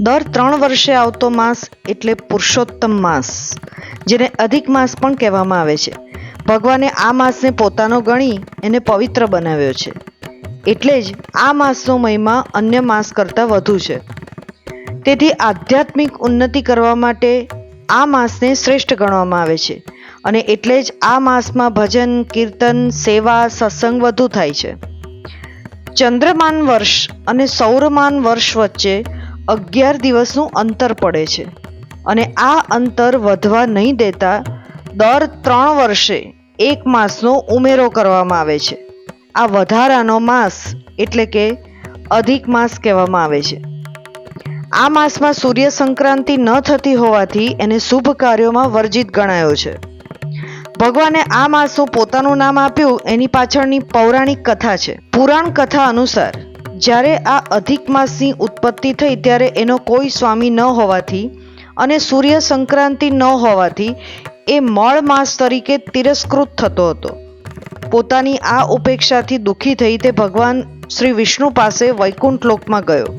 દર 3 વર્ષે આવતો માસ એટલે પુરુષોત્તમ માસ, જેને અધિક માસ પણ કહેવામાં આવે છે. ભગવાને આ માસને પોતાનો ગણી એને પવિત્ર બનાવ્યો છે. એટલે જ આ માસનો મહિમા અન્ય માસ કરતાં વધુ છે. તેથી આધ્યાત્મિક ઉન્નતિ કરવા માટે આ માસને શ્રેષ્ઠ ગણવામાં આવે છે અને એટલે જ આ માસમાં ભજન, કીર્તન, સેવા, સત્સંગ વધુ થાય છે. ચંદ્રમાન વર્ષ અને સૌરમાન વર્ષ વચ્ચે 11 દિવસનું અંતર પડે છે અને આ અંતર વધવા નહીં દેતા દર 3 વર્ષે એક માસનો ઉમેરો કરવામાં આવે છે. આ વધારાનો માસ એટલે કે અધિક માસ કહેવામાં આવે છે. આ માસમાં સૂર્ય સંક્રાંતિ ન થતી હોવાથી એને શુભ કાર્યોમાં વર્જિત ગણાયો છે. ભગવાને આ માસનું પોતાનું નામ આપ્યું એની પાછળની પૌરાણિક કથા છે. પુરાણ કથા અનુસાર જ્યારે આ અધિક માસની ઉત્પત્તિ થઈ ત્યારે એનો કોઈ સ્વામી ન હોવાથી અને સૂર્ય સંક્રાંતિ ન હોવાથી એ મળ માસ તરીકે તિરસ્કૃત થતો હતો. પોતાની આ ઉપેક્ષાથી દુઃખી થઈ તે ભગવાન શ્રી વિષ્ણુ પાસે વૈકુંઠ લોકમાં ગયો.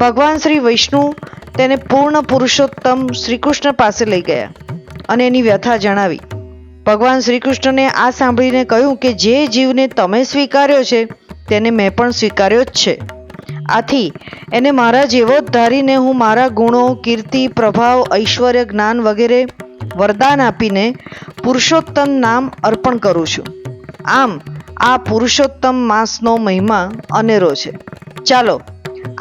ભગવાન શ્રી વિષ્ણુ તેને પૂર્ણ પુરુષોત્તમ શ્રીકૃષ્ણ પાસે લઈ ગયા અને એની વ્યથા જણાવી. ભગવાન શ્રીકૃષ્ણને આ સાંભળીને કહ્યું કે જે જીવને તમે સ્વીકાર્યો છે તેને મેં પણ સ્વીકાર્યો જ છે. આથી એને મારા જેવો જ ધારીને હું મારા ગુણો, કીર્તિ, પ્રભાવ, ઐશ્વર્ય, જ્ઞાન વગેરે વરદાન આપીને પુરુષોત્તમ નામ અર્પણ કરું છું. આમ આ પુરુષોત્તમ માસનો મહિમા અનેરો છે. ચાલો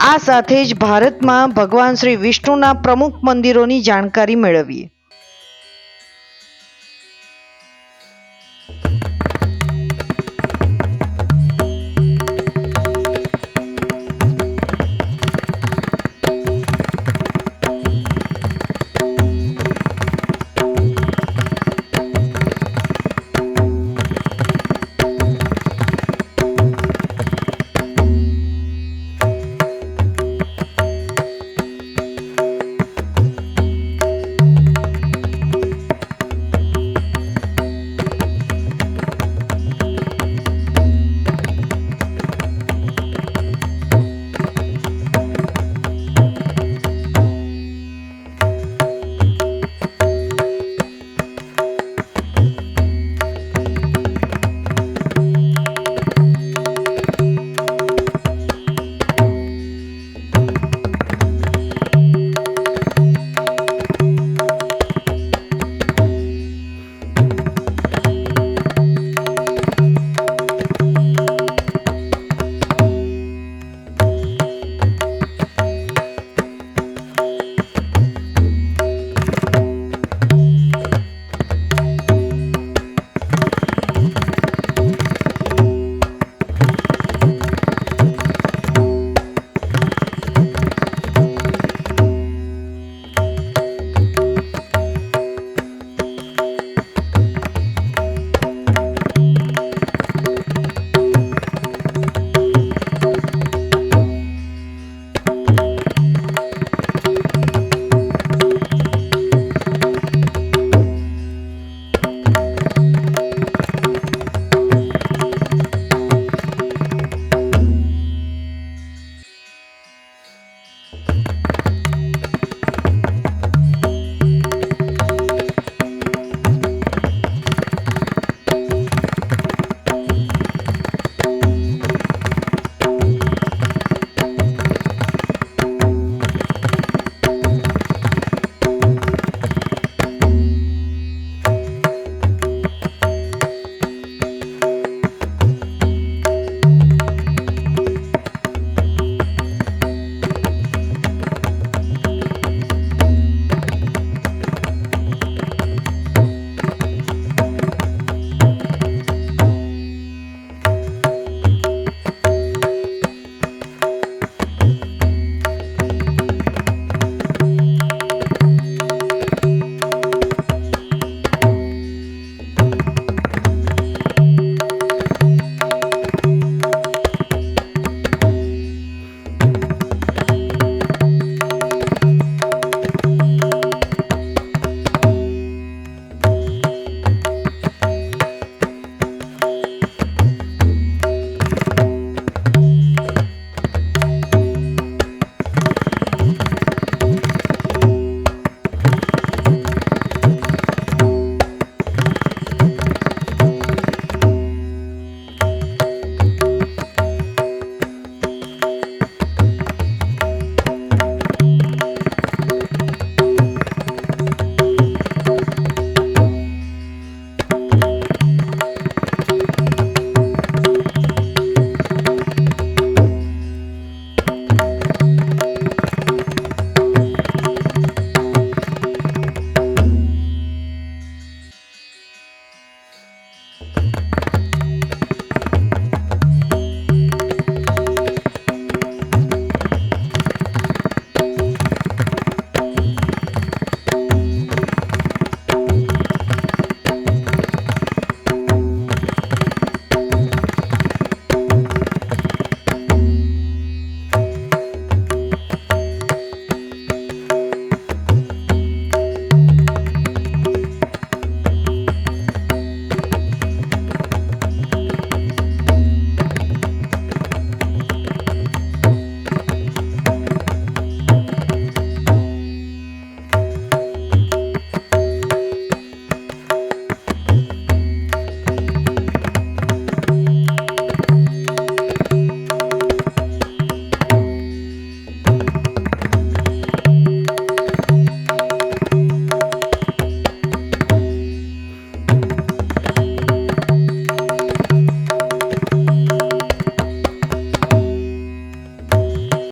આ સાથે જ ભારતમાં ભગવાન શ્રી વિષ્ણુના પ્રમુખ મંદિરોની જાણકારી મેળવીએ.